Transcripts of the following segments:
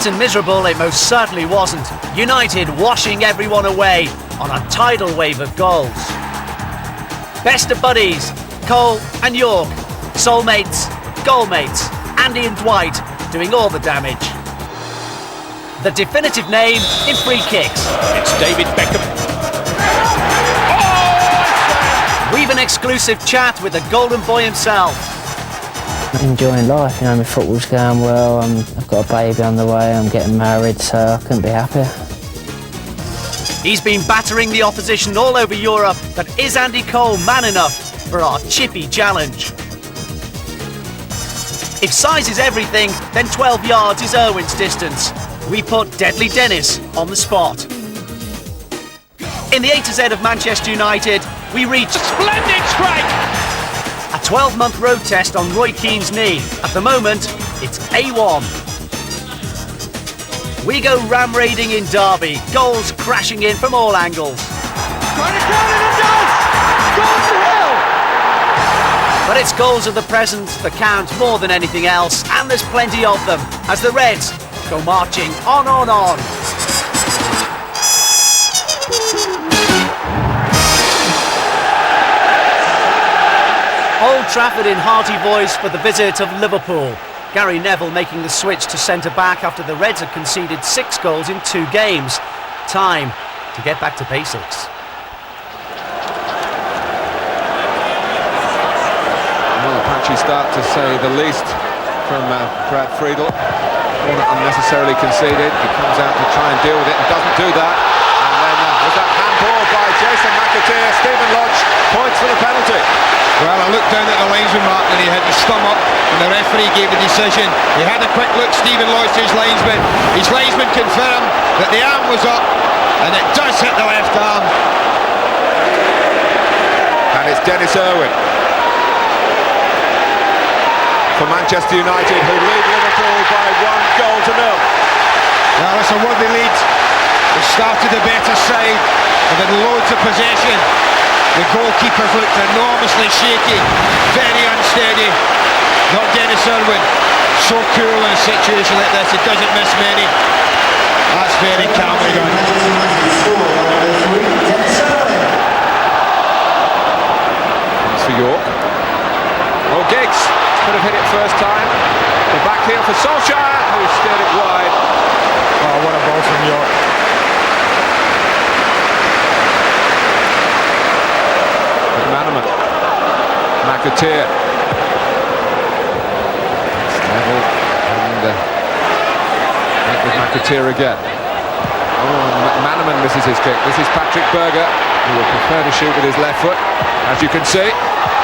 Wet and miserable it most certainly wasn't. United washing everyone away on a tidal wave of goals. Best of buddies, Cole and York, soulmates, goalmates, Andy and Dwight doing all the damage. The definitive name in free kicks. It's David Beckham. We've an exclusive chat with the golden boy himself. I'm enjoying life, my football's going well, I've got a baby on the way, I'm getting married, so I couldn't be happier. He's been battering the opposition all over Europe, but is Andy Cole man enough for our chippy challenge? If size is everything, then 12 yards is Irwin's distance. We put Deadly Denis on the spot. In the A to Z of Manchester United, we reached... Splendid strike! A 12-month road test on Roy Keane's knee. At the moment, it's A1. We go ram-raiding in Derby, goals crashing in from all angles. Trying to count it and does! Goal to Hill! But it's goals of the present that count more than anything else, and there's plenty of them, as the Reds go marching on. Old Trafford in hearty voice for the visit of Liverpool. Gary Neville making the switch to centre-back after the Reds had conceded 6 goals in 2 games. Time to get back to basics. Well, a patchy start to say the least from Brad Friedel. Corner unnecessarily conceded. He comes out to try and deal with it and doesn't do that. And then there's that handball by Jason McAteer. Stephen Lodge points for the penalty. Well, I looked down at the linesman, Mark, and he had his thumb up, and the referee gave a decision. He had a quick look, Stephen Lodge, to his linesman. His linesman confirmed that the arm was up, and it does hit the left arm. And it's Denis Irwin for Manchester United, who lead Liverpool by 1-0. Well, it's a worthy lead. They started a better side, and had loads of possession. The goalkeepers looked enormously shaky, very unsteady. Not Denis Irwin, so cool in a situation like this, he doesn't miss many. That's very calmly done. Thanks for York. Oh, Giggs could have hit it first time. The back heel for Solskjaer, who steered it wide. Oh, what a ball from York. Manaman, McAteer, Neville, and back with McAteer again. Oh, and Manaman misses his kick. This is Patrick Berger, who will prefer to shoot with his left foot, as you can see.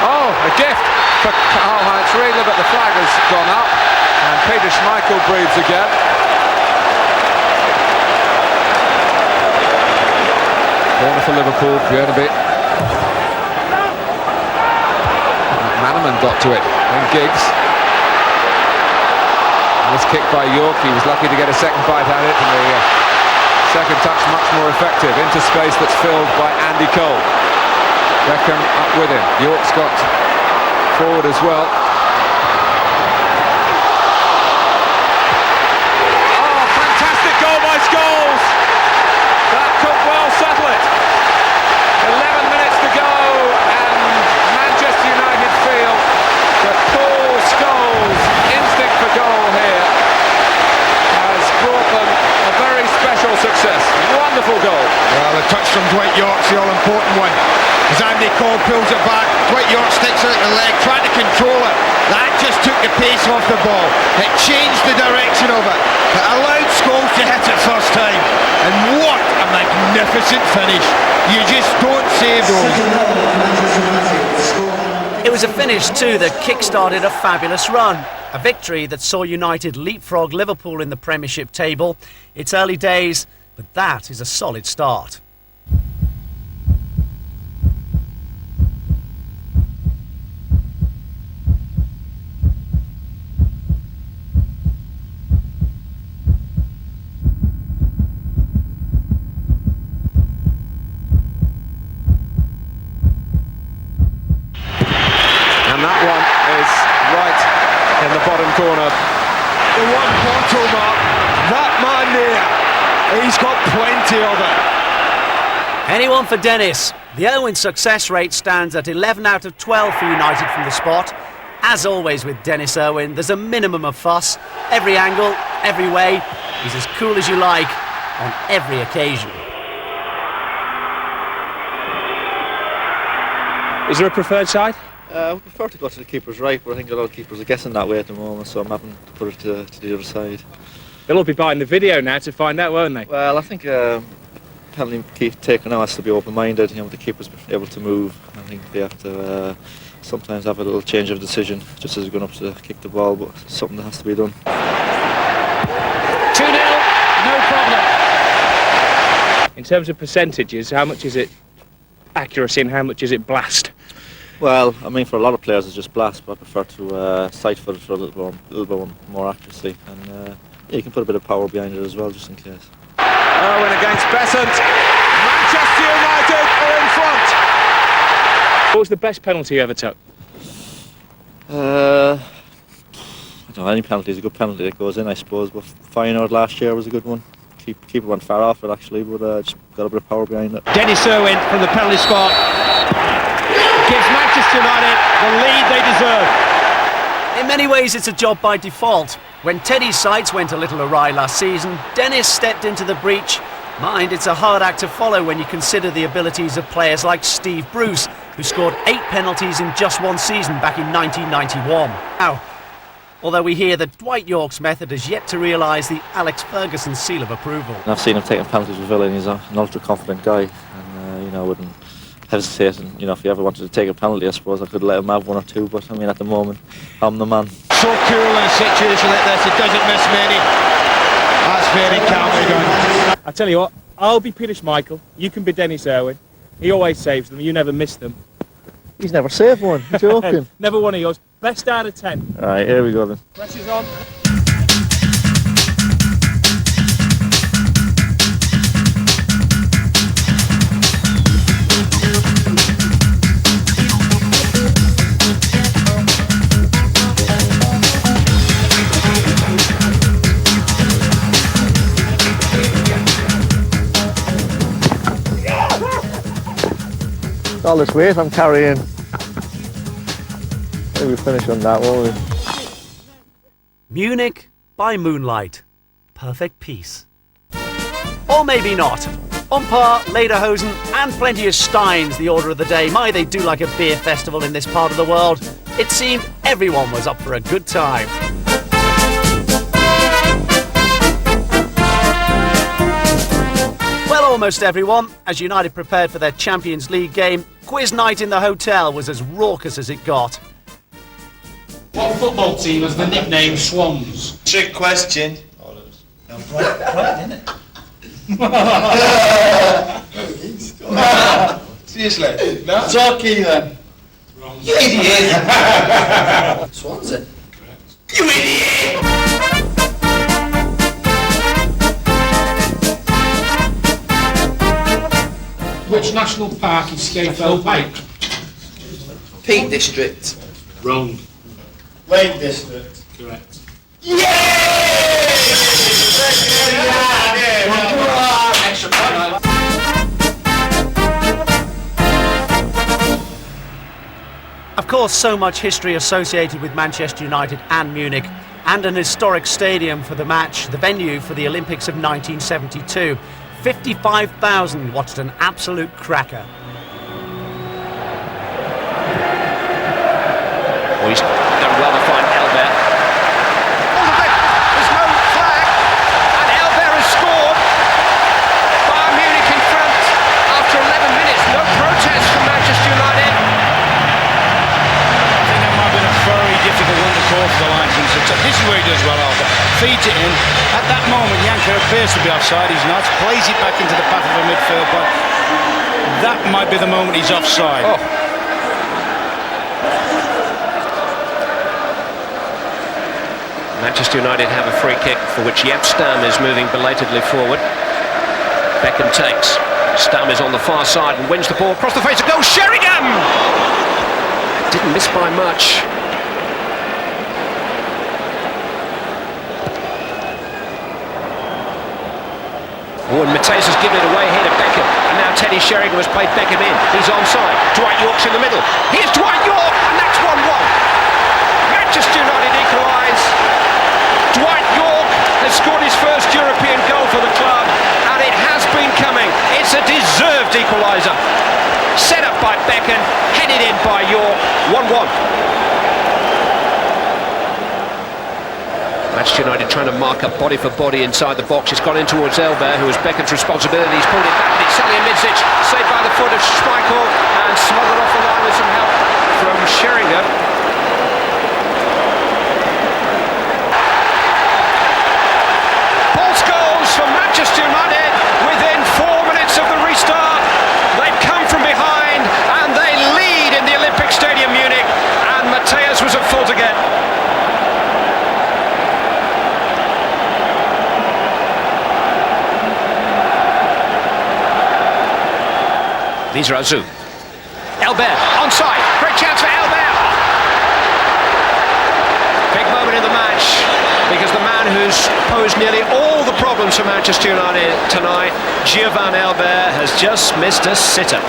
Oh, a gift for Karl-Heinz Riedler, but the flag has gone up, and Peter Schmeichel breathes again. Corner for Liverpool, Björneby. Manaman got to it, and Giggs. And this kick by Yorkie, was lucky to get a second bite at it, and the second touch much more effective. Into space that's filled by Andy Cole. Beckham up with him. York's got forward as well. Oh, fantastic goal by Scholes! That could well settle it. 11 minutes to go, and Manchester United feel that Paul Scholes' instinct for goal here has brought them a very special success. Wonderful goal. Well, the touch from Dwight York's the all-important one. As Andy Cole pulls it back, Dwight York sticks out the leg, trying to control it. That just took the pace off the ball. It changed the direction of it. It allowed Scholes to hit it first time. And what a magnificent finish. You just don't save those. It was a finish too that kick-started a fabulous run. A victory that saw United leapfrog Liverpool in the Premiership table. It's early days, but that is a solid start. And that one is right in the bottom corner. The one Porto, Mark, that plenty of it. Anyone for Denis. The Irwin success rate stands at 11 out of 12 for United from the spot. As always with Denis Irwin, there's a minimum of fuss. Every angle, every way. He's as cool as you like on every occasion. Is there a preferred side? I would prefer to go to the keeper's right, but I think a lot of keepers are guessing that way at the moment, so I'm having to put it to the other side. They'll all be buying the video now to find out, won't they? Well, I think penalty taken now has to be open-minded. You know, the keeper's able to move. I think they have to sometimes have a little change of decision just as they're going up to kick the ball, but it's something that has to be done. 2-0, no problem. In terms of percentages, how much is it accuracy and how much is it blast? Well, I mean, for a lot of players it's just blast, but I prefer to sight foot it for a little bit more accuracy, and yeah, you can put a bit of power behind it as well, just in case. Irwin against Besant. Manchester United are in front. What was the best penalty you ever took? I don't know, any penalty is a good penalty that goes in, I suppose, but Feyenoord last year was a good one. Keeper went far off it actually, but just got a bit of power behind it. Denis Irwin from the penalty spot gives Manchester United the lead they deserve. In many ways it's a job by default. When Teddy's sights went a little awry last season, Denis stepped into the breach. Mind, it's a hard act to follow when you consider the abilities of players like Steve Bruce, who scored 8 penalties in just one season back in 1991. Now, although we hear that Dwight Yorke's method has yet to realise the Alex Ferguson seal of approval. And I've seen him taking penalties with Villa, and he's an ultra-confident guy, and you know, I wouldn't hesitate. And you know, if he ever wanted to take a penalty, I suppose I could let him have one or two. But I mean, at the moment, I'm the man. So cool in a situation like this, he doesn't miss many. That's very calm. I tell you what, I'll be Peter Schmeichel, you can be Denis Irwin. He always saves them, you never miss them. He's never saved one. You're joking. Never one of yours. Best out of 10. All right, here we go then. Pressure's on. All this weight I'm carrying. Maybe we'll finish on that, won't we? Munich by moonlight. Perfect peace. Or maybe not. Umpar, lederhosen and plenty of steins, the order of the day. My, they do like a beer festival in this part of the world. It seemed everyone was up for a good time. Well, almost everyone. As United prepared for their Champions League game, quiz night in the hotel was as raucous as it got. What football team has the nickname Swans? Trick question. Seriously? No? Yorkie then. Wrong. You idiot! Swansea. You idiot! Which national park is Scafell Pike? Peak District. Wrong. Lake District. Correct. Extra point. Of course, so much history associated with Manchester United and Munich, and an historic stadium for the match, the venue for the Olympics of 1972. 55,000 watched an absolute cracker. Well, he's done well to find Albert. There's no flag, and Albert has scored. Bayern Munich in front after 11 minutes. No protest from Manchester United. I think that might have been a very difficult one to call for the line. This is where he does well, Albert. Feeds it in. At that moment, Yanker appears to be offside. He's not. Plays it back into the path of the midfield, but that might be the moment he's offside. Oh. Manchester United have a free kick for which Stam is moving belatedly forward. Beckham takes. Stam is on the far side and wins the ball across the face of goal. Sheringham! Didn't miss by much. Oh, and Mateus has given it away here to Beckham. And now Teddy Sheringham has played Beckham in. He's onside. Dwight York's in the middle. Here's Dwight York, and that's 1-1. Manchester United equalise. Dwight York has scored his first European goal for the club, and it has been coming. It's a deserved equaliser. Set up by Beckham, headed in by York. 1-1. Manchester United trying to mark up body for body inside the box. It's gone in towards Elber, who is Beckham's responsibility. He's pulled it back, but it's Salih Midzic, saved by the foot of Schmeichel, and smothered off the line with some help from Sheringham. Paul Scholes for Manchester United within 4 minutes of the restart. They've come from behind, and they lead in the Olympic Stadium, Munich, and Mateus was at fault again. These are Azu. Elber, onside, great chance for Elber. Big moment in the match, because the man who's posed nearly all the problems for Manchester United tonight, Giovan Elber, has just missed a sitter. It's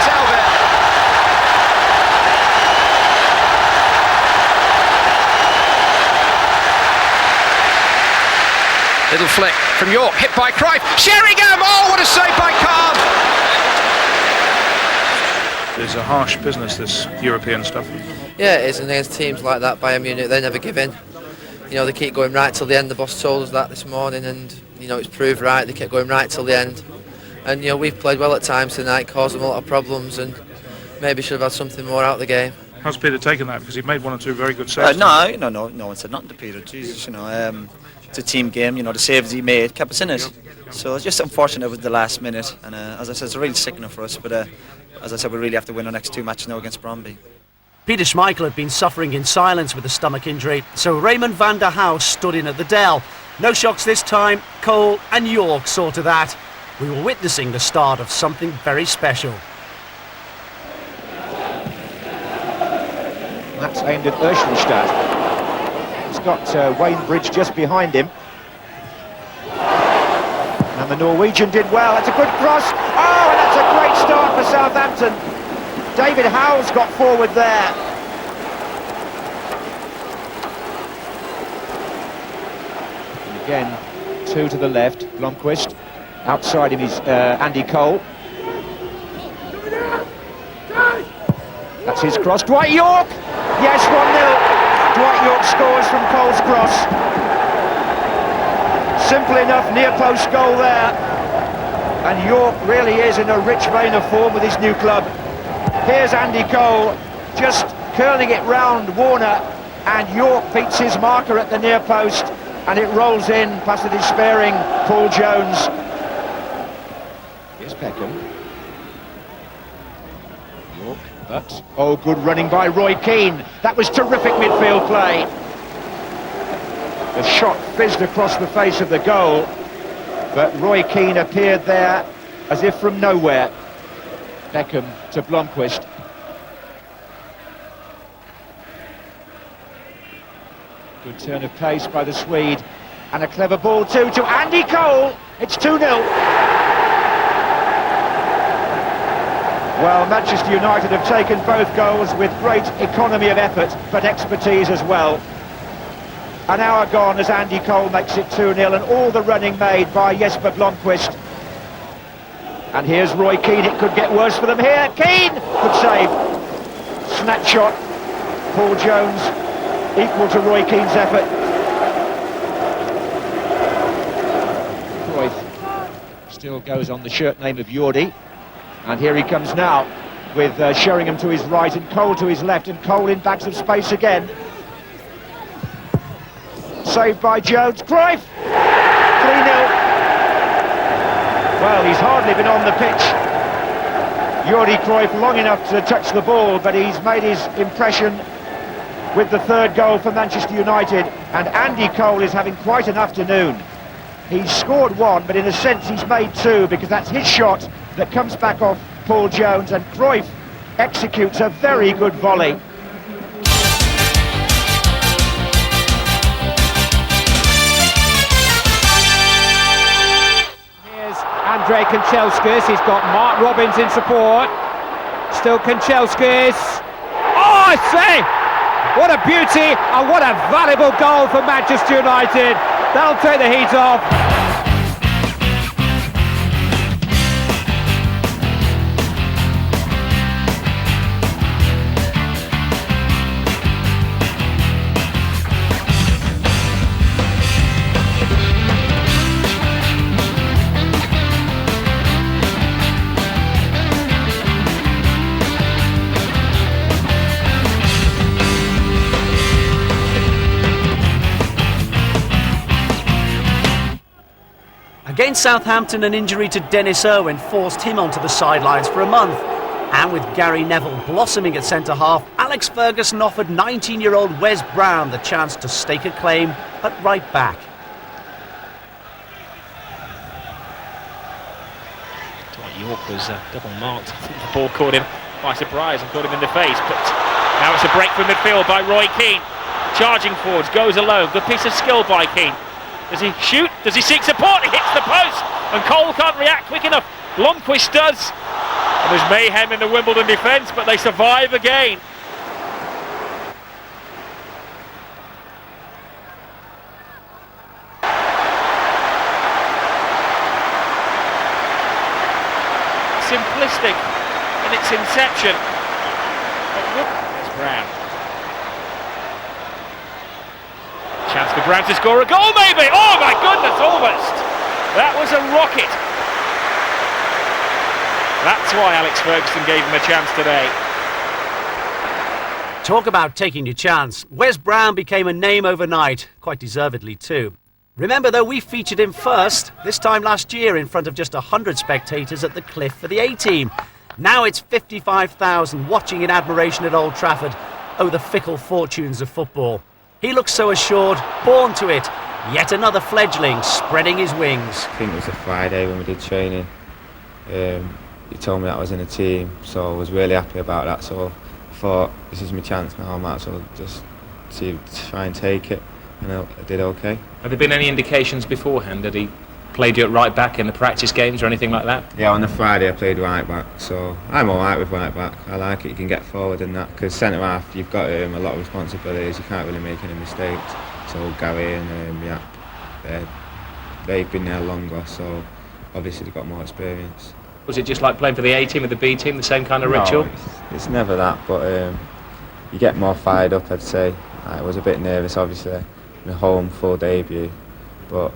Elber. Little flick from York, hit by Cruyff. Sheringham! Oh, what a save by Kahn! It's a harsh business, this European stuff. Yeah, it is, and against teams like that, Bayern Munich, they never give in. You know, they keep going right till the end. The boss told us that this morning, and you know, it's proved right. They kept going right till the end, and you know, we've played well at times tonight, caused them a lot of problems, and maybe should have had something more out of the game. How's Peter taken that? Because he made 1 or 2 very good saves. No one said nothing to Peter. Jesus, you know, it's a team game. You know, the saves he made kept us in it. So it's just unfortunate with the last minute. And as I said, it's a real sickening for us. But as I said, we really have to win our next 2 matches now against Brondby. Peter Schmeichel had been suffering in silence with a stomach injury, so Raymond van der House stood in at the Dell. No shocks this time. Cole and York saw to that. We were witnessing the start of something very special. That's aimed at Urschenstadt. He's got Wayne Bridge just behind him. And the Norwegian did well. That's a good cross. Oh, and that's a great start for Southampton. David Howell's got forward there. And again, 2 to the left. Blomqvist. Outside him is Andy Cole. That's his cross. Dwight York! Yes, 1-0. Dwight York scores from Cole's cross. Simple enough, near post goal there. And York really is in a rich vein of form with his new club. Here's Andy Cole, just curling it round Warner, and York beats his marker at the near post, and it rolls in past the despairing Paul Jones. Here's Beckham. York, but oh, good running by Roy Keane. That was terrific midfield play. The shot fizzed across the face of the goal, but Roy Keane appeared there as if from nowhere. Beckham to Blomqvist. Good turn of pace by the Swede, and a clever ball too to Andy Cole. It's 2-0. Well, Manchester United have taken both goals with great economy of effort, but expertise as well. An hour gone as Andy Cole makes it 2-0, and all the running made by Jesper Blomqvist. And here's Roy Keane. It could get worse for them here. Keane! Good save. Snatch shot. Paul Jones equal to Roy Keane's effort. Cruyff still goes on the shirt name of Yorkie. And here he comes now with Sheringham to his right and Cole to his left, and Cole in bags of space again. Saved by Jones. Cruyff! 3-0. Well, he's hardly been on the pitch. Jordi Cruyff long enough to touch the ball, but he's made his impression with the 3rd goal for Manchester United, and Andy Cole is having quite an afternoon. He's scored 1, but in a sense he's made 2, because that's his shot that comes back off Paul Jones, and Cruyff executes a very good volley. Andrei Kanchelskis, he's got Mark Robbins in support. Still Kanchelskis. Oh, I say! What a beauty and what a valuable goal for Manchester United. That'll take the heat off. Against Southampton, an injury to Denis Irwin forced him onto the sidelines for a month. And with Gary Neville blossoming at centre-half, Alex Ferguson offered 19-year-old Wes Brown the chance to stake a claim at right back. York was double marked. I think the ball caught him by surprise and caught him in the face, but now it's a break from midfield by Roy Keane. Charging forwards, goes alone. Good piece of skill by Keane. Does he shoot? Does he seek support? He hits the post, and Cole can't react quick enough. Blomqvist does. And there's mayhem in the Wimbledon defence, but they survive again. Simplistic in its inception. Wes Brown. Chance for Brown to score a goal, maybe. Oh my goodness, almost. That was a rocket. That's why Alex Ferguson gave him a chance today. Talk about taking your chance. Wes Brown became a name overnight, quite deservedly too. Remember though, we featured him first, this time last year in front of just 100 spectators at the Cliff for the A-team. Now it's 55,000 watching in admiration at Old Trafford. Oh, the fickle fortunes of football. He looks so assured, born to it. Yet another fledgling spreading his wings. I think it was a Friday when we did training. He told me that I was in a team, so I was really happy about that. So I thought, this is my chance now, I might as well just try and take it. And I did okay. Have there been any indications beforehand that he played you at right back in the practice games or anything like that? Yeah, on the Friday I played right back, so I'm alright with right back. I like it, you can get forward and that, because centre half you've got a lot of responsibilities, you can't really make any mistakes. So Gary and Yap, they've been there longer, so obviously they've got more experience. Was it just like playing for the A-team or the B-team, the same kind of ritual? No, it's never that, but you get more fired up, I'd say. I was a bit nervous, obviously, my home full debut, but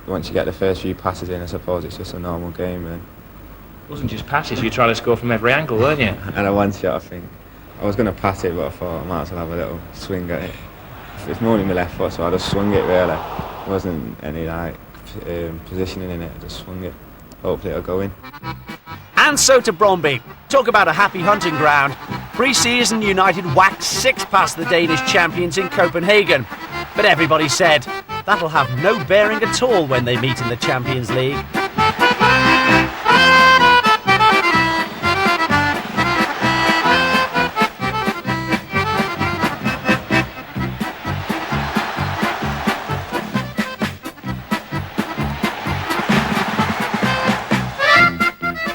once you get the first few passes in, I suppose it's just a normal game then. It wasn't just passes, you were trying to score from every angle, weren't you? And a one shot, I think. I was going to pass it, but I thought I might as well have a little swing at it. It's more than my left foot, so I just swung it really. There wasn't any positioning in it, I just swung it. Hopefully it'll go in. And so to Brondby. Talk about a happy hunting ground. Pre-season, United whacked 6 past the Danish champions in Copenhagen. But everybody said, that'll have no bearing at all when they meet in the Champions League.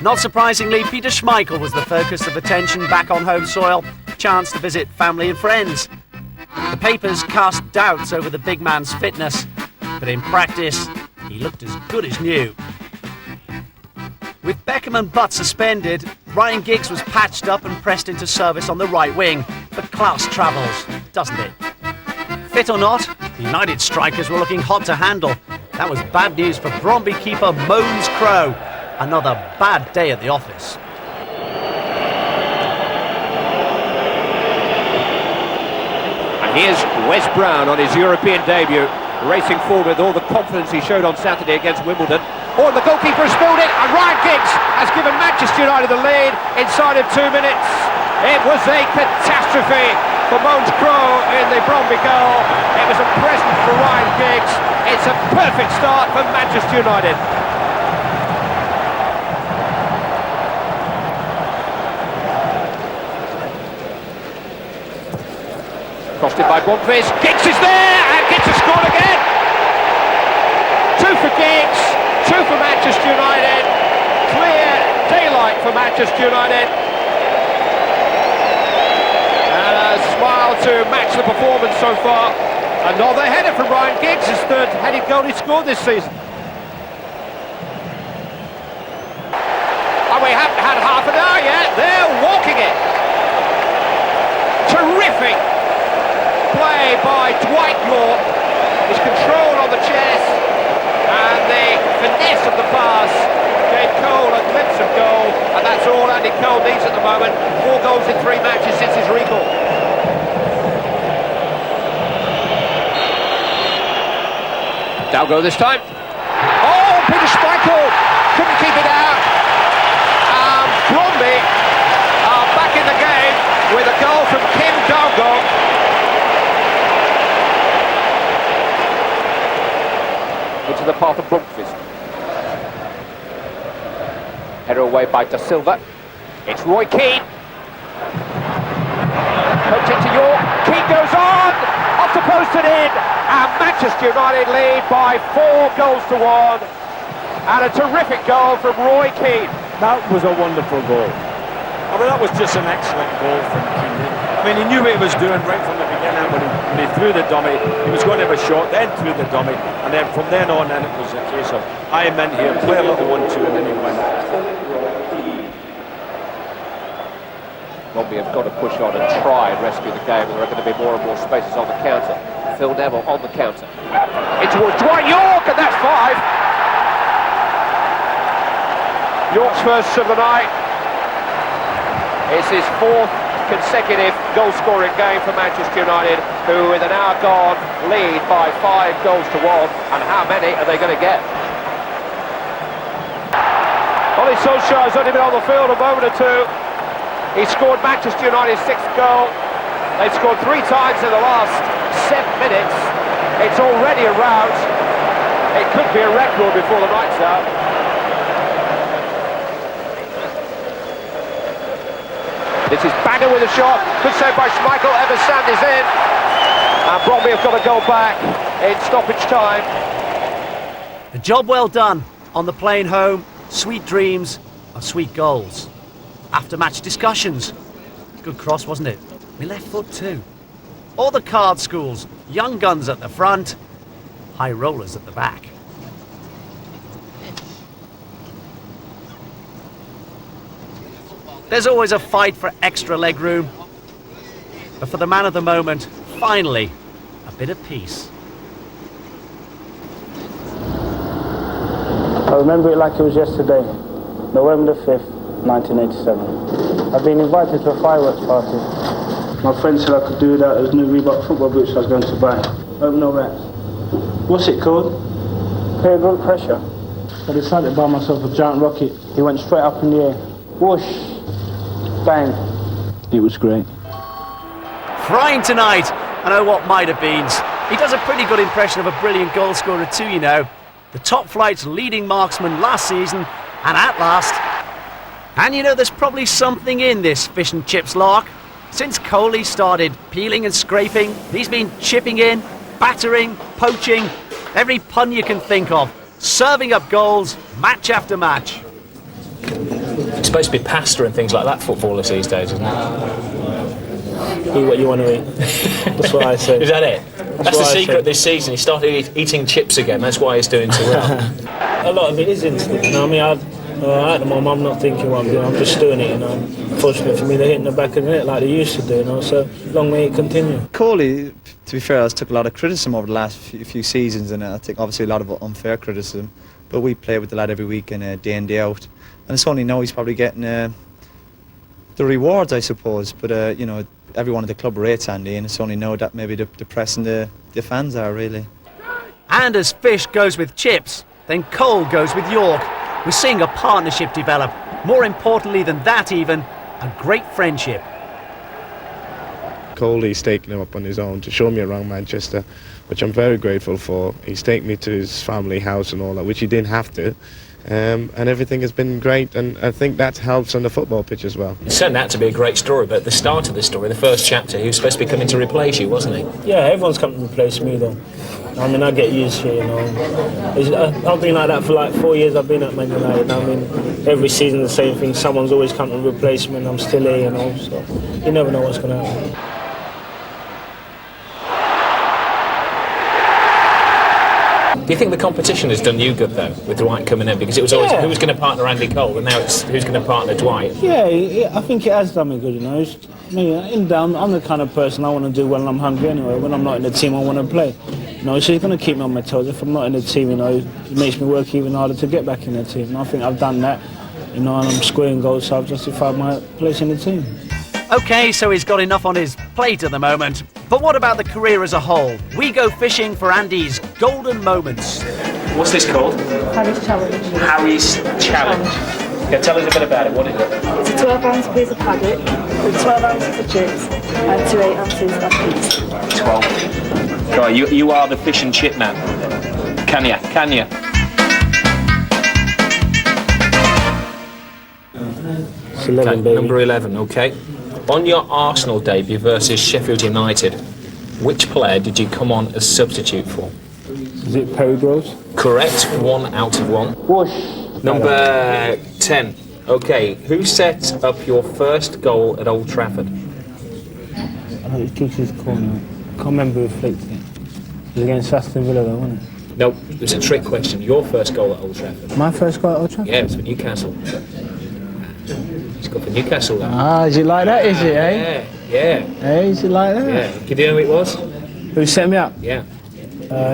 Not surprisingly, Peter Schmeichel was the focus of attention back on home soil. Chance to visit family and friends. The papers cast doubts over the big man's fitness, but in practice, he looked as good as new. With Beckham and Butt suspended, Ryan Giggs was patched up and pressed into service on the right wing. But class travels, doesn't it? Fit or not, the United strikers were looking hot to handle. That was bad news for Brondby keeper Moans Crow. Another bad day at the office. And here's Wes Brown on his European debut, racing forward with all the confidence he showed on Saturday against Wimbledon. Oh, and the goalkeeper has spilled it, and Ryan Giggs has given Manchester United the lead inside of 2 minutes. It was a catastrophe for Moans Crow in the Brondby goal. It was a present for Ryan Giggs. It's a perfect start for Manchester United. Crossed in by Blomqvist. Giggs is there, and Giggs has scored again. 2 for Giggs, 2 for Manchester United. Clear daylight for Manchester United. And a smile to match the performance so far. Another header from Ryan Giggs, his third headed goal he scored this season. And we haven't had half an hour yet. They're walking it. Terrific play by Dwight York. His control on the chest and the finesse of the pass gave Cole a glimpse of goal, and that's all Andy Cole needs at the moment. 4 goals in 3 matches since his recall. Dalgo this time. Oh, Peter Schmeichel couldn't keep it out. Brondby are back in the game with a goal from Kim Dalgo. Into the path of Blomqvist. Header away by Da Silva. It's Roy Keane. Poked into York. Keane goes on. Off the post and in. And Manchester United lead by 4 goals to 1. And a terrific goal from Roy Keane. That was a wonderful goal. I mean, that was just an excellent goal from Keane. I mean, he knew what he was doing right from the beginning. When he threw the dummy, he was going to have a shot, then threw the dummy, and then from then on, then it was a case of, I am in here, play a little 1-2, and then he went. Brondby have got to push on and try and rescue the game. There are going to be more and more spaces on the counter. Phil Neville on the counter. In towards Dwight York, and that's 5. York's first of the night. It's his 4th consecutive goal-scoring game for Manchester United, who with an hour gone lead by 5 goals to 1. And how many are they going to get? Ole Solskjaer's only been on the field a moment or 2. He scored Manchester United's 6th goal. They've scored 3 times in the last 7 minutes. It's already a rout. It could be a record before the night's out. This is Bagger with a shot. Good save by Schmeichel. Eversand is in. And Brondby have got to go back in stoppage time. The job well done on the plane home. Sweet dreams of sweet goals. After-match discussions. Good cross, wasn't it? We left foot too. All the card schools. Young guns at the front. High rollers at the back. There's always a fight for extra leg room. But for the man of the moment, finally, a bit of peace. I remember it like it was yesterday, November the 5th, 1987. I'd been invited to a fireworks party. My friend said I could do that as new Reebok football boots I was going to buy. Open no rats. What's it called? Clear grunt pressure. I decided to buy myself a giant rocket. He went straight up in the air. Whoosh! Bang. It was great. Frying tonight. I know what might have been. He does a pretty good impression of a brilliant goal scorer too, you know. The top flight's leading marksman last season, and at last. And you know, there's probably something in this fish and chips lark. Since Coley started peeling and scraping, he's been chipping in, battering, poaching, every pun you can think of, serving up goals match after match. It's supposed to be pasta and things like that, footballers these days, isn't it? Eat what you want to eat. That's what I say. Is that it? That's the secret this season. He started eating chips again. That's why he's doing so well. A lot of it is instinct, you know. I mean, at the moment, I'm not thinking what I'm doing. I'm just doing it, you know. Fortunately for me, they're hitting the back of the net like they used to do, you know. So long may it continue. Coley, to be fair, has took a lot of criticism over the last few seasons, and I think obviously a lot of unfair criticism. But we play with the lad every week and day in, day out. And it's only now he's probably getting the rewards, I suppose. But, you know, everyone at the club rates Andy, and it's only now that maybe the press and the fans are, really. And as fish goes with chips, then Cole goes with York. We're seeing a partnership develop. More importantly than that even, a great friendship. Coley's taken him up on his own to show me around Manchester, which I'm very grateful for. He's taken me to his family house and all that, which he didn't have to. And everything has been great, and I think that helps on the football pitch as well. It turned out to be a great story, but at the start of the story, the first chapter, he was supposed to be coming to replace you, wasn't he? Yeah, everyone's come to replace me though. I mean, I get used to it, you know. I've been like that for like 4 years. I've been at Man United. I mean, every season the same thing. Someone's always come to replace me, and I'm still here, you know. So you never know what's going to happen. Do you think the competition has done you good though, with Dwight coming in? Because it was always who was going to partner Andy Cole, and now it's who's going to partner Dwight. Yeah, I think it has done me good, you know. I'm the kind of person I want to do when I'm hungry anyway. When I'm not in the team, I want to play. You know, so it's going to keep me on my toes. If I'm not in the team, you know, it makes me work even harder to get back in the team. And I think I've done that, you know, and I'm scoring goals, so I've justified my place in the team. OK, so he's got enough on his plate at the moment. But what about the career as a whole? We go fishing for Andy's golden moments. What's this called? Harry's Challenge. Harry's Challenge. Yeah, tell us a bit about it. What is it? It's a 12-ounce piece of haddock with 12 ounces of chips and 2 8-ounces of peas. 12. Right, you are the fish and chip man. Can ya? It's 11, baby. Number 11, OK. On your Arsenal debut versus Sheffield United, which player did you come on as substitute for? Is it Perry Groves? Correct, 1 out of 1. Whoosh. Number 10. OK, who set up your first goal at Old Trafford? It took his corner. I can't remember who flicked it. It was against Aston Villa though, wasn't it? No, it was a trick question. Your first goal at Old Trafford. My first goal at Old Trafford? Yeah, it was for Newcastle. He's got for Newcastle then. Ah, is it like that, is it, eh? Yeah. Hey, is it like that? Yeah. Can you know who it was? Who set me up? Yeah.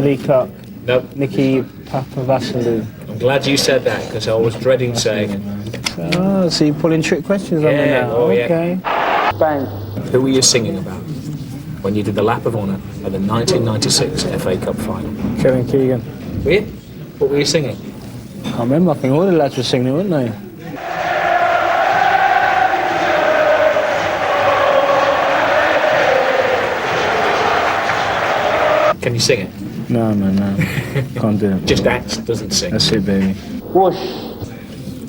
Lee Clark. No. Nicky Papavasalou. I'm glad you said that, because I was dreading saying it. Oh, so you're pulling trick questions on me now. Oh, okay. Yeah. Bang. Who were you singing about when you did the lap of honour at the 1996 FA Cup final? Kevin Keegan. Were you? What were you singing? I remember, I think all the lads were singing, weren't they? Can you sing it? No. Can't do it. Just acts, doesn't sing. That's it, baby. Whoosh.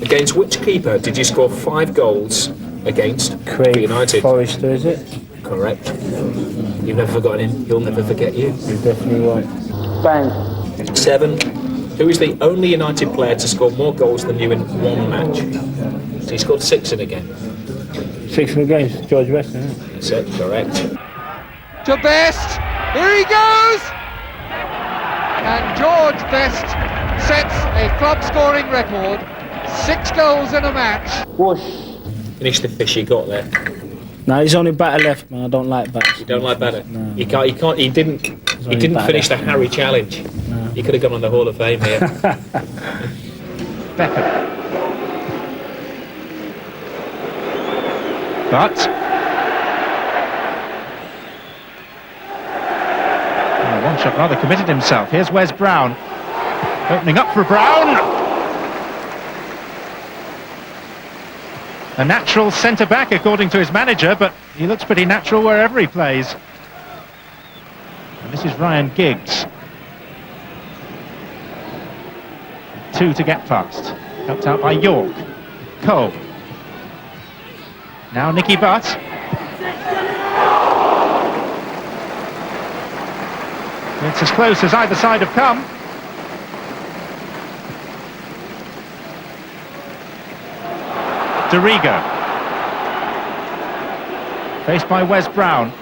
Against which keeper did you score 5 goals against Craig United? Forrester, is it? Correct. You've never forgotten him. He'll never forget you. You're definitely right. Bang. 7. Who is the only United player to score more goals than you in one match? So he scored 6 in a game. 6 in a game, George Best, isn't it? That's it, correct. To Best, here he goes! And George Best sets a club scoring record, 6 goals in a match. Whoosh. Finish the fish you got there. No, he's only batter left, man. I don't like bats. You don't like batter? No. He didn't finish the Harry Challenge. No. He could have gone on the Hall of Fame here. Beckham. But one shot rather committed himself. Here's Wes Brown. Opening up for Brown. A natural centre-back according to his manager, but he looks pretty natural wherever he plays. And this is Ryan Giggs. 2 to get past. Helped out by York. Cole. Now Nicky Butt. It's as close as either side have come. Dorigo. Faced by Wes Brown.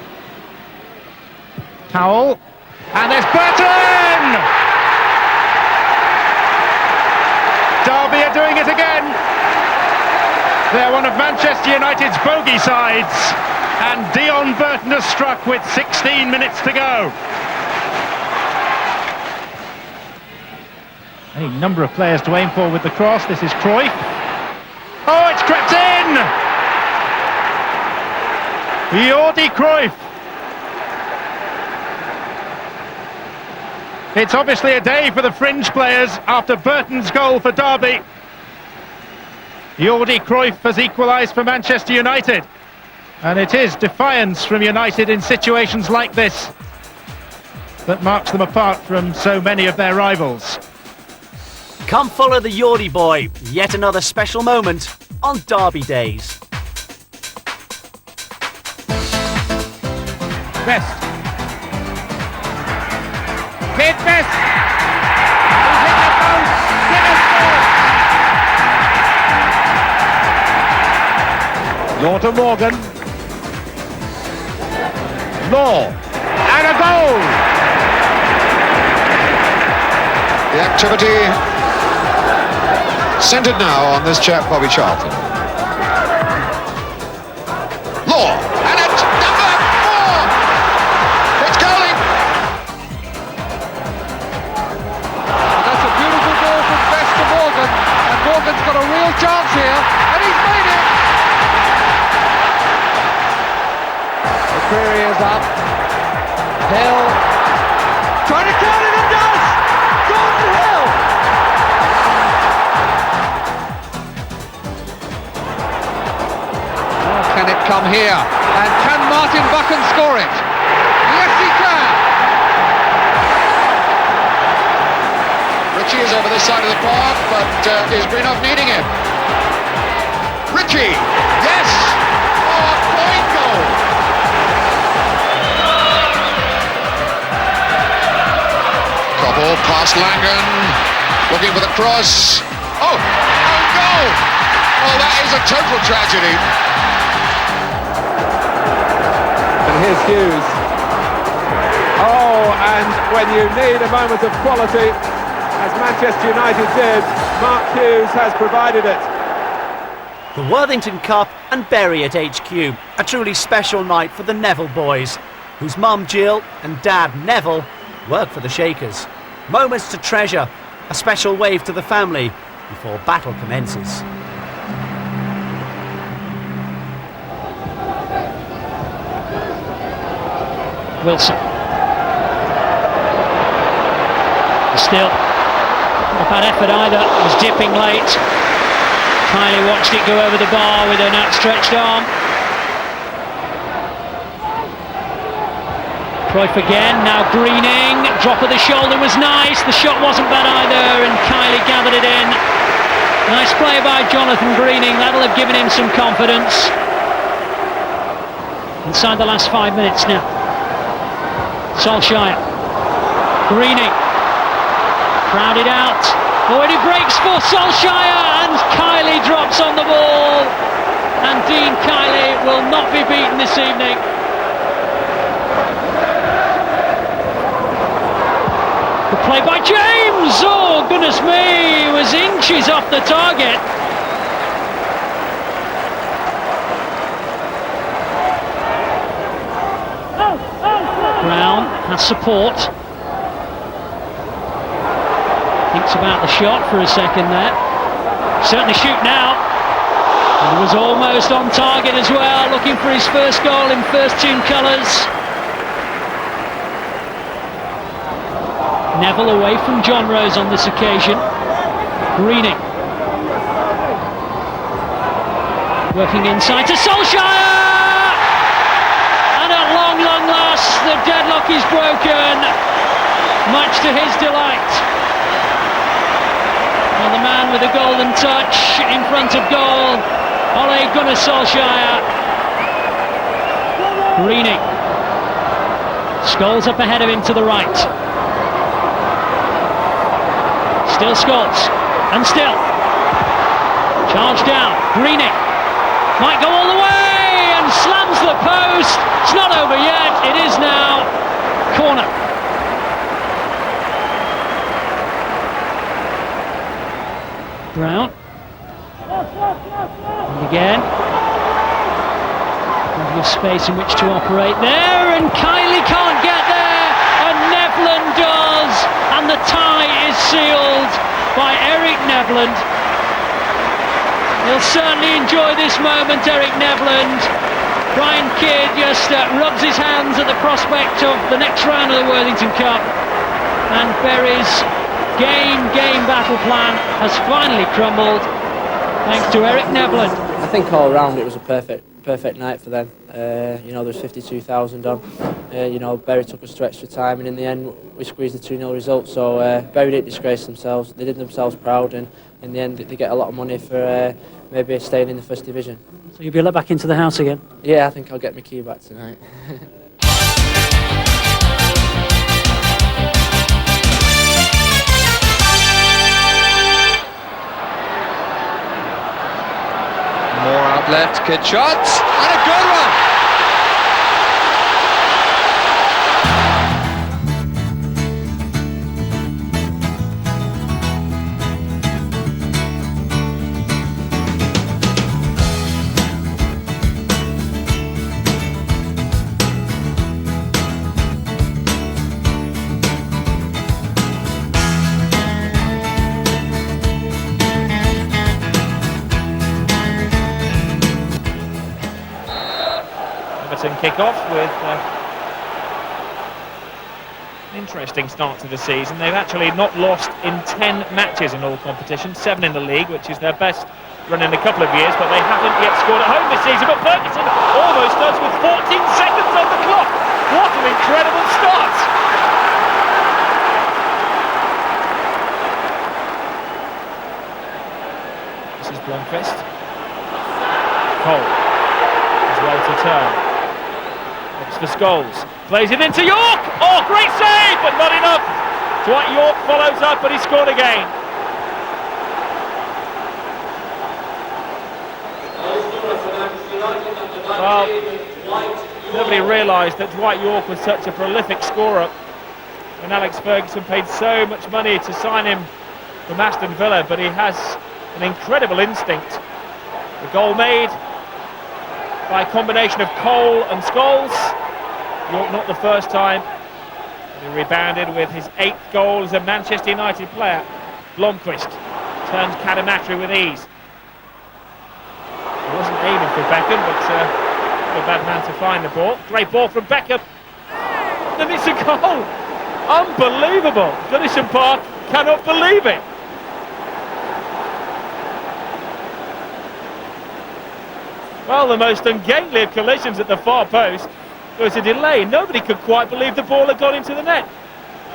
Powell. And there's Burton! Derby are doing it again. They're one of Manchester United's bogey sides. And Dion Burton has struck with 16 minutes to go. A number of players to aim for with the cross. This is Cruyff. Oh, it's crept in! Jordi Cruyff. It's obviously a day for the fringe players after Burton's goal for Derby. Jordi Cruyff has equalised for Manchester United. And it is defiance from United in situations like this that marks them apart from so many of their rivals. Come follow the Yorkie boy. Yet another special moment on Derby days. Best. Denis! He's hit the post! Denis scores! Law to Morgan. Law. And a goal! The activity centred now on this chap, Bobby Charlton. Law. And it's number 4! It's Coley! That's a beautiful ball from Becks to Morgan. And Morgan's got a real chance here. And he's made it! The query is up. Hill trying to count it and does! Gordon Hill! Oh, can it come here? And can Martin Buchan score it? Yes, he can! Ritchie is over this side of the park, but is Greenough needing him? Ritchie! Yes! Oh, a point goal! Cobble past Langan, looking for the cross. Oh! Oh, goal! Oh, that is a total tragedy. And here's Hughes. Oh, and when you need a moment of quality, as Manchester United did, Mark Hughes has provided it. The Worthington Cup and Bury at HQ. A truly special night for the Neville boys, whose mum Jill and dad Neville work for the Shakers. Moments to treasure, a special wave to the family before battle commences. Wilson. Still, not a bad effort either. It was dipping late. Kylie watched it go over the bar with an outstretched arm. Cruyff again, now Greening. Drop of the shoulder was nice. The shot wasn't bad either, and Kylie gathered it in. Nice play by Jonathan Greening. That'll have given him some confidence. Inside the last 5 minutes now. Solskjaer. Greening. Crowded out. Oh, and he breaks for Solskjaer, and Kylie drops on the ball. And Dean Kylie will not be beaten this evening. Good play by James. Oh, goodness me, he was inches off the target. Brown has support. Thinks about the shot for a second there. Certainly shoot now. And he was almost on target as well, looking for his first goal in first team colours. Neville away from John Rose on this occasion. Greening. Working inside to Solskjaer! And at long last, the deadlock is broken, much to his delight. Well, the man with the golden touch in front of goal, Ole Gunnar Solskjaer. Greening. Scholes up ahead of him to the right. Still Scholes, and still. Charge down, Greening. Might go all the way, and slams the post. It's not over yet, it is now. Corner. Brown. And again. Plenty of space in which to operate there, and Kylie can't get there, and Nevland does, and the tie is sealed by Eric Nevland. He'll certainly enjoy this moment, Eric Nevland. Brian Kidd just rubs his hands at the prospect of the next round of the Worthington Cup, and Bury's game battle plan has finally crumbled thanks to Eric Nevland. I think all round it was a perfect night for them. You know, there's 52,000 on. You know, Bury took us to extra time, and in the end we squeezed the 2-0 result. So Bury didn't disgrace themselves. They did themselves proud, and in the end they get a lot of money for maybe staying in the first division. So you'll be let back into the house again? Yeah, I think I'll get my key back tonight. Good left, kid shots, and a good one! Kick-off with an interesting start to the season. They've actually not lost in 10 matches in all competitions, 7 in the league, which is their best run in a couple of years, but they haven't yet scored at home this season. But Ferguson almost does with 14 seconds on the clock. What an incredible start! This is Blomqvist. Cole as well to turn. It's for Scholes, plays it into York, oh great save, but not enough. Dwight York follows up, but he scored again. Well, nobody realised that Dwight York was such a prolific scorer, and Alex Ferguson paid so much money to sign him from Aston Villa, but he has an incredible instinct. The goal made by a combination of Cole and Scholes. York not the first time. He rebounded with his 8th goal as a Manchester United player. Blomqvist turns Cadamatri with ease. He wasn't aiming for Beckham, but a bad man to find the ball. Great ball from Beckham. And it's a goal. Unbelievable. Goodison Park cannot believe it. Well, the most ungainly of collisions at the far post. There was a delay. Nobody could quite believe the ball had gone into the net.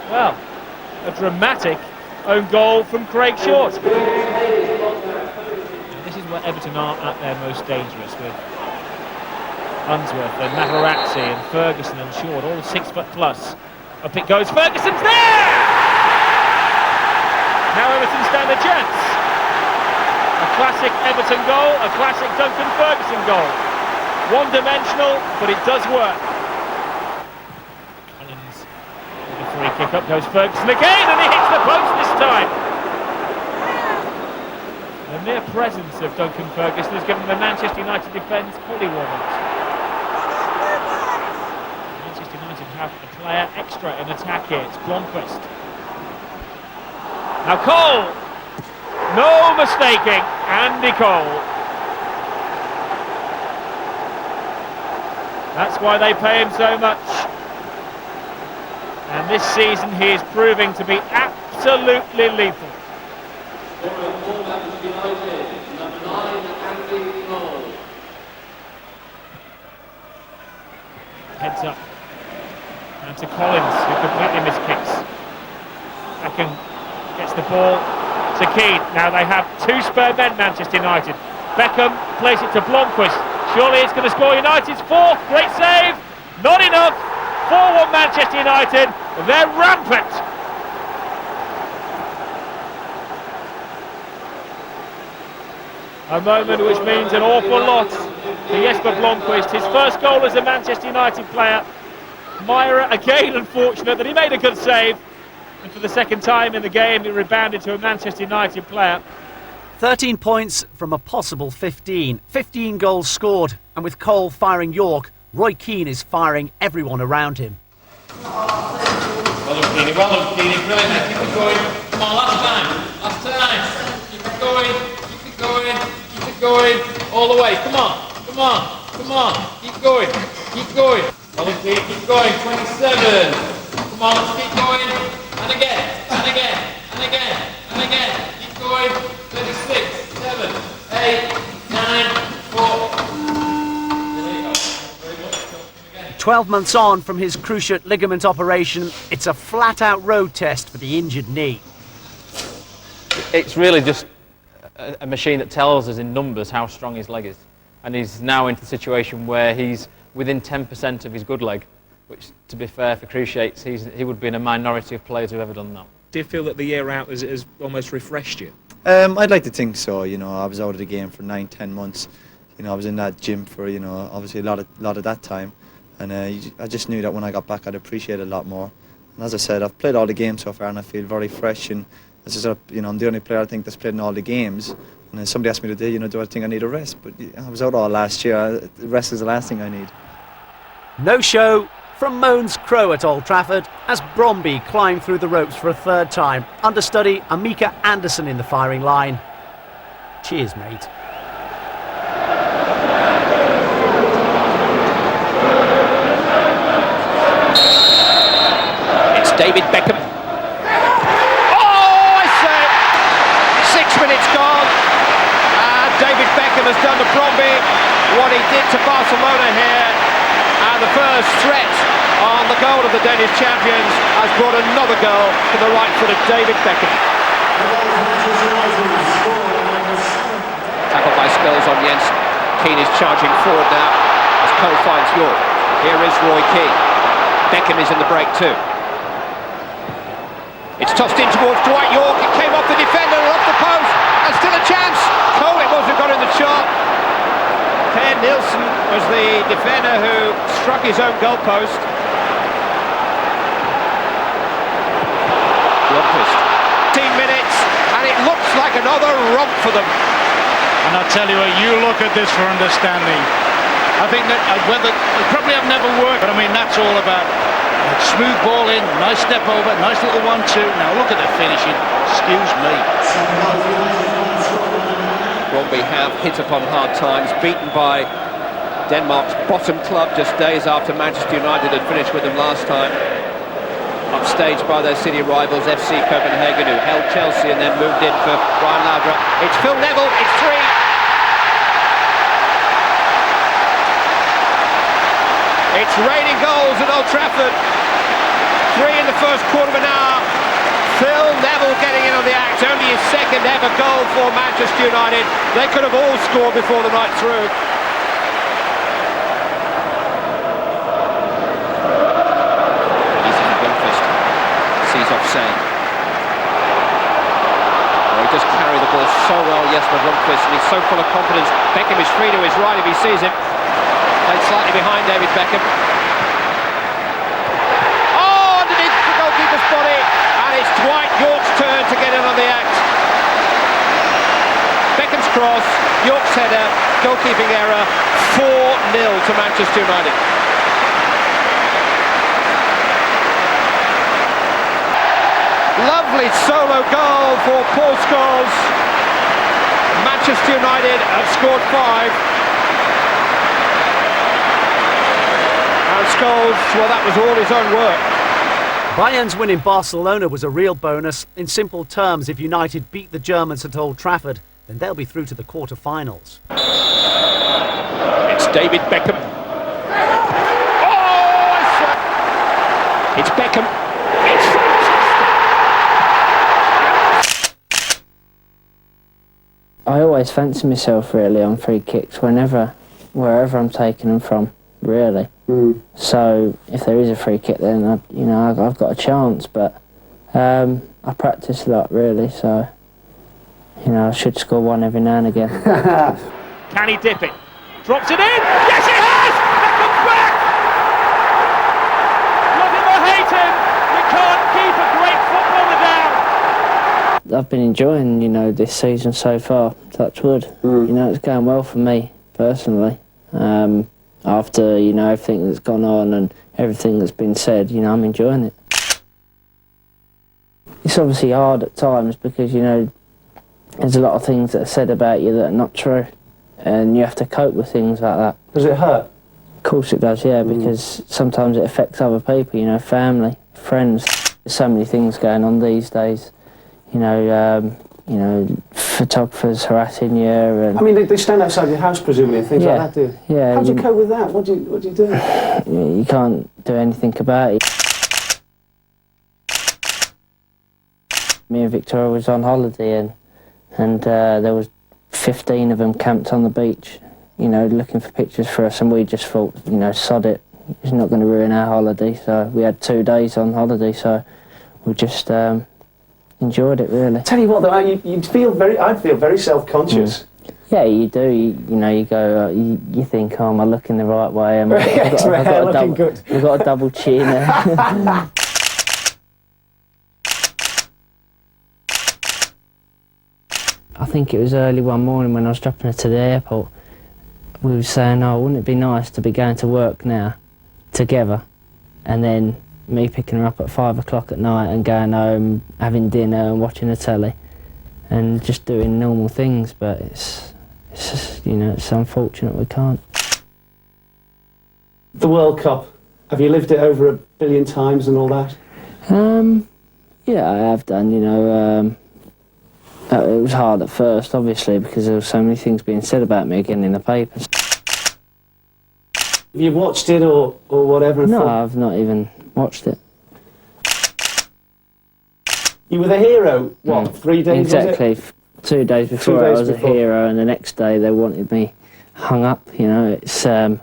Well, a dramatic own goal from Craig Short. This is where Everton are at their most dangerous, with Unsworth and Materazzi and Ferguson and Short, all 6 foot plus. Up it goes, Ferguson's there! Now Everton stand a chance. A classic Everton goal, a classic Duncan Ferguson goal. One-dimensional, but it does work. Collins with a free kick, up goes Ferguson again, and he hits the post this time. The mere presence of Duncan Ferguson has given the Manchester United defence holy warnings. Manchester United have a player extra in attack here. It's Blomqvist. Now Cole! No mistaking, Andy Cole. That's why they pay him so much. And this season he is proving to be absolutely lethal. Heads up. And to Collins, who completely miskicks. Beckham gets the ball to Keane. Now they have 2 spare men, Manchester United. Beckham plays it to Blomqvist. Surely it's going to score United's 4th. Great save. Not enough. 4-1 Manchester United. They're rampant. A moment which means an awful lot to Jesper Blomqvist. His first goal as a Manchester United player. Myra again unfortunate that he made a good save. And for the second time in the game, he rebounded to a Manchester United player. 13 points from a possible 15. 15 goals scored. And with Cole firing York, Roy Keane is firing everyone around him. Well done, Keane. Well done, Keane. Brilliant. Keep it going. Come on, last time. Last time. Keep it going. Keep it going. Keep it going. All the way. Come on. Come on. Come on. Keep going. Keep going. Well done, Keane. Keep going. 27. Come on, let's keep going. And again. And again. And again. And again. Keep going. 36, 7, 8, 9, 4. 12 months on from his cruciate ligament operation, it's a flat-out road test for the injured knee. It's really just a machine that tells us in numbers how strong his leg is. And he's now into the situation where he's within 10% of his good leg, which, to be fair for cruciates, he would be in a minority of players who've ever done that. Do you feel that the year out has almost refreshed you? I'd like to think so. You know, I was out of the game for 9-10 months. I was in that gym for obviously a lot of that time, and I just knew that when I got back I'd appreciate it a lot more. And as I said, I've played all the games so far and I feel very fresh, and as I said, I'm the only player I think that's played in all the games. And then somebody asked me today, do I think I need a rest? But I was out all last year. Rest is the last thing I need. No show from Moan's Crow at Old Trafford as Brondby climbed through the ropes for a third time. Understudy Amika Anderson in the firing line. Cheers, mate. It's David Beckham. Oh, I say it! 6 minutes gone. And David Beckham has done to Brondby what he did to Barcelona here. And the first threat on the goal of the Danish champions has brought another goal to the right foot of David Beckham. Tackled by Scholes on Jens. Keane is charging forward now as Cole finds York. Here is Roy Keane. Beckham is in the break too. It's tossed in towards Dwight York. It came off the defender and off the post. And still a chance. Cole it was who got in the shot. Per Nielsen was the defender who struck his own goalpost. Lundqvist. 15 minutes and it looks like another romp for them. And I'll tell you what, you look at this for understanding. I think that whether it probably have never worked, but I mean that's all about smooth ball in, nice step over, nice little 1-2. Now look at the finishing. Excuse me. Brondby have hit upon hard times, beaten by Denmark's bottom club just days after Manchester United had finished with them last time. Upstaged by their city rivals FC Copenhagen, who held Chelsea and then moved in for Brian Ladra. It's Phil Neville, it's 3. It's raining goals at Old Trafford. 3 in the first quarter of an hour. Phil Neville getting in on the act, only his second ever goal for Manchester United. They could have all scored before the night through. Easy for Lundqvist. Sees offside. He does carry the ball so well, Jesper Lundqvist, and he's so full of confidence. Beckham is free to his right if he sees him. Played slightly behind David Beckham. Oh, underneath the goalkeeper's body. And it's Dwight York's turn to get in on the act. Beckham's cross, York's header, goalkeeping error, 4-0 to Manchester United. Lovely solo goal for Paul Scholes. Manchester United have scored 5. And Scholes, well, that was all his own work. Bayern's win in Barcelona was a real bonus. In simple terms, if United beat the Germans at Old Trafford, then they'll be through to the quarter-finals. It's David Beckham. Oh, it's Beckham. I always fancy myself really on free kicks wherever I'm taking them from, really. So if there is a free kick, then I've got a chance. But I practice a lot, really. So I should score one every now and again. Can he dip it? Drops it in. Yes, he has. Beckham's back. Love him or hate him, you can't keep a great footballer down. I've been enjoying this season so far. Touch wood. It's going well for me personally. After everything that's gone on and everything that's been said, I'm enjoying it. It's obviously hard at times because there's a lot of things that are said about you that are not true, and you have to cope with things like that. Does it hurt? Of course it does, yeah, because sometimes it affects other people, family, friends. There's so many things going on these days, photographers harassing you. And I mean, they stand outside your house presumably and things like that, do you? Yeah. How do you cope with that? What do you do? You can't do anything about it. Me and Victoria was on holiday and there was 15 of them camped on the beach, looking for pictures for us, and we just thought, sod it, it's not going to ruin our holiday. So we had 2 days on holiday, so we just enjoyed it, really. Tell you what, though, I'd feel very self-conscious. Yeah, you do. You know, you go. You think, oh, am I looking the right way? I've got a double chin. I think it was early one morning when I was dropping her to the airport. We were saying, oh, wouldn't it be nice to be going to work now together, and then me picking her up at 5 o'clock at night and going home, having dinner and watching the telly, and just doing normal things. But it's just, you know, it's unfortunate we can't. The World Cup, have you lived it over 1 billion times and all that? Yeah, I have done, you know. It was hard at first, obviously, because there were so many things being said about me again in the papers. Have you watched it or whatever? No, I've not even watched it. You were the hero, what, 3 days, exactly. was it? 2 days before 2 days I was before. a hero, and the next day they wanted me hung up, you know. It's and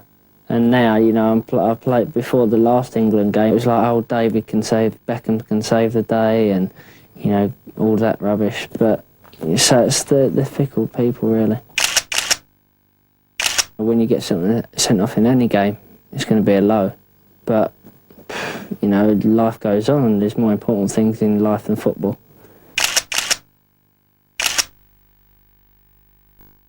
now, you know, I played before the last England game. It was like, oh, David can save, Beckham can save the day, and, you know, all that rubbish. But so it's the fickle people, really. When you get something sent off in any game, it's going to be a low. But, you know, life goes on, and there's more important things in life than football.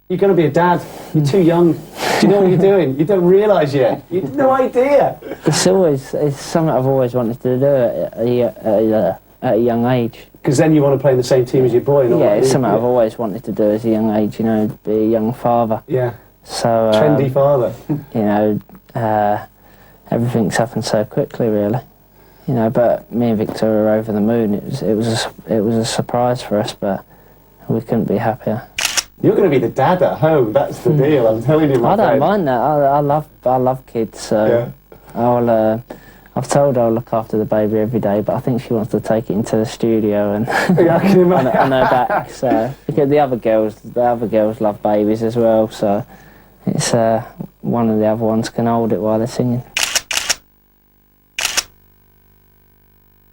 You're going to be a dad. You're too young. Do you know what you're doing? You don't realise yet. You've no idea. It's something I've always wanted to do at a young age. Because then you want to play in the same team as your boy. Yeah, it's something I've always wanted to do as a young age, you know, be a young father. Yeah. So trendy father. You know, everything's happened so quickly, really. You know, but me and Victoria were over the moon. It was a surprise for us, but we couldn't be happier. You're going to be the dad at home. That's the deal. I'm telling you, my friend. I don't mind that. I love kids. So yeah. I've told her I'll look after the baby every day, but I think she wants to take it into the studio and on her back. So because the other girls love babies as well. So it's one of the other ones can hold it while they're singing.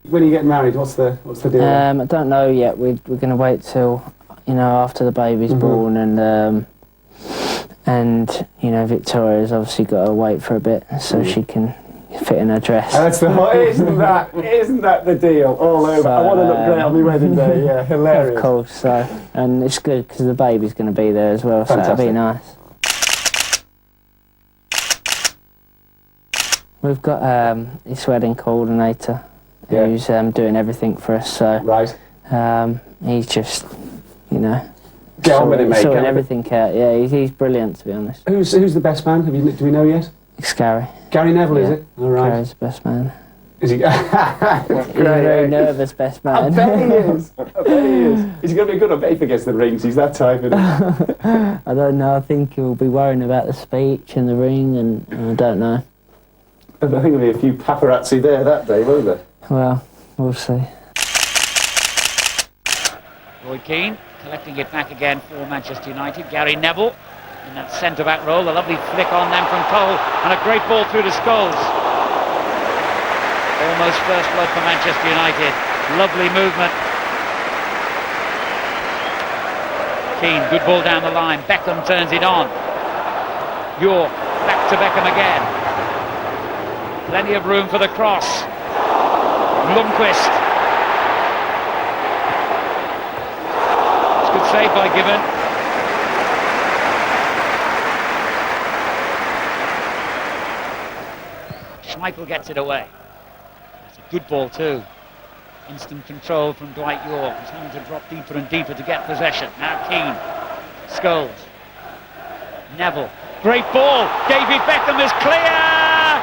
When are you getting married? What's the deal? I don't know yet. We're going to wait till, you know, after the baby's born, and you know, Victoria's obviously got to wait for a bit so she can fit in her dress. That's isn't that the deal? All over. So, I want to look great on my wedding day. Yeah, hilarious. Of course. So, and it's good because the baby's going to be there as well. Fantastic. So it'll be nice. We've got this wedding coordinator who's doing everything for us. So he's just, you know, sorting everything out. Yeah, he's brilliant, to be honest. Who's the best man? Do we know yet? It's Gary. Gary Neville, is it? All right. Gary's the best man. Is he? He's a very nervous best man. I bet he is. I bet he is. He's going to be good. I bet he forgets the rings. He's that type, isn't he? I don't know. I think he'll be worrying about the speech and the ring, and I don't know. I think there'll be a few paparazzi there that day, won't there? Well, we'll see. Roy Keane collecting it back again for Manchester United. Gary Neville in that centre-back role. A lovely flick on them from Cole, and a great ball through to Scholes. Almost first blood for Manchester United. Lovely movement. Keane, good ball down the line. Beckham turns it on. York, back to Beckham again. Plenty of room for the cross. Lundqvist. It's a good save by Given. Schmeichel gets it away. It's a good ball too. Instant control from Dwight York. He's having to drop deeper and deeper to get possession. Now Keane. Scholes. Neville. Great ball. David Beckham is clear!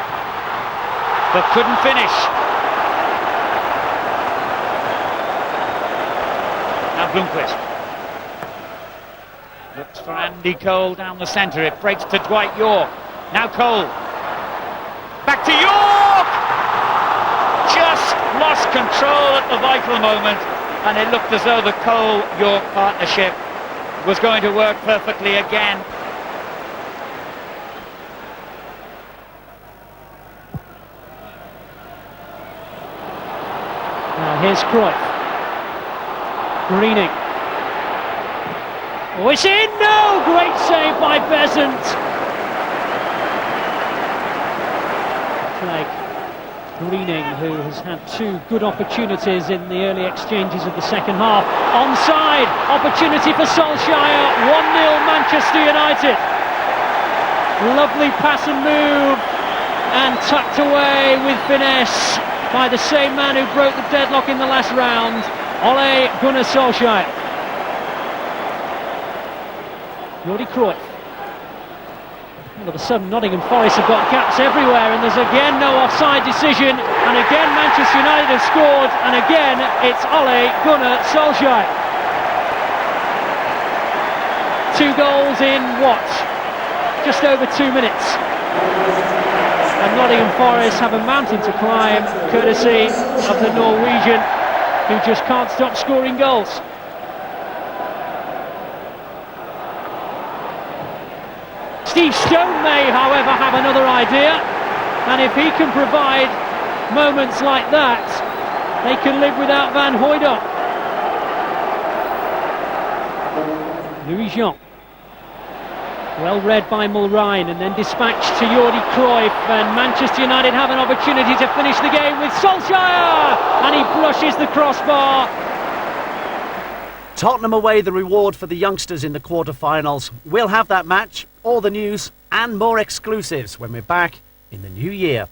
But couldn't finish. Now Lundqvist. Looks for Andy Cole down the centre. It breaks to Dwight York. Now Cole. Back to York! Just lost control at the vital moment, and it looked as though the Cole-York partnership was going to work perfectly again. Now here's Cruyff. Greening. Oh, it's in! No! Great Greening, who has had 2 good opportunities in the early exchanges of the second half. Onside, opportunity for Solskjaer, 1-0 Manchester United. Lovely pass and move, and tucked away with finesse by the same man who broke the deadlock in the last round, Ole Gunnar Solskjaer. Jordi Cruyff. All of a sudden Nottingham Forest have got gaps everywhere, and there's again no offside decision, and again Manchester United have scored, and again it's Ole Gunnar Solskjaer. 2 goals in what? Just over 2 minutes. And Nottingham Forest have a mountain to climb, courtesy of the Norwegian, who just can't stop scoring goals. Steve Stone may, however, have another idea, and if he can provide moments like that, they can live without Van Hooijdonk. Louis Jean. Well read by Mulrine, and then dispatched to Jordi Cruyff, and Manchester United have an opportunity to finish the game with Solskjaer, and he brushes the crossbar. Tottenham away, the reward for the youngsters in the quarter-finals. We'll have that match, all the news and more exclusives when we're back in the new year.